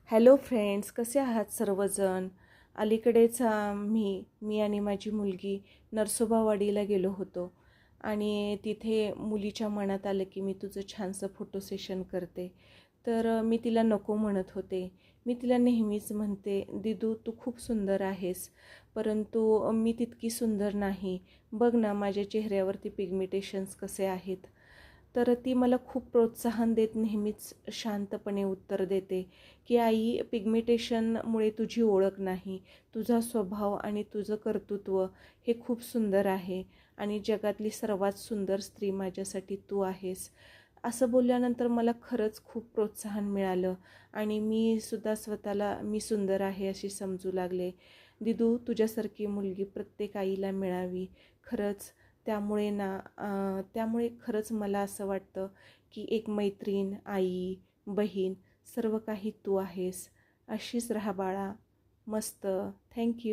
Hello friends, कसे आहात सर्वजण? अलीकडेच मी आणि माझी मुलगी नरसोबावाडीला गेलो होतो आणि तिथे मुलीच्या मनात आलं की मी तुझं छानसं फोटो सेशन करते. तर मी तिला नको म्हणत होते. मी तिला नेहमीच म्हणते, "दीदू तू खूप सुंदर आहेस, परंतु मी तितकी सुंदर नाही. बघ ना माझ्या चेहऱ्यावरती पिगमेंटेशन्स कसे आहेत." तर ती मला खूप प्रोत्साहन देत नेहमीच शांतपणे उत्तर देते की आई, पिगमेंटेशनमुळे तुझी ओळख नाही, तुझा स्वभाव आणि तुझं कर्तृत्व हे खूप सुंदर आहे आणि जगातली सर्वात सुंदर स्त्री माझ्यासाठी तू आहेस. असं बोलल्यानंतर मला खरंच खूप प्रोत्साहन मिळालं आणि मी सुद्धा स्वतःला मी सुंदर आहे अशी समजू लागले. दिदू, तुझ्यासारखी मुलगी प्रत्येक आईला मिळावी. खरंच त्यामुळे खरंच मला असं वाटतं की एक मैत्रीण, आई, बहीण सर्व काही तू आहेस. अशीच राहा बाळा. मस्त. थँक्यू.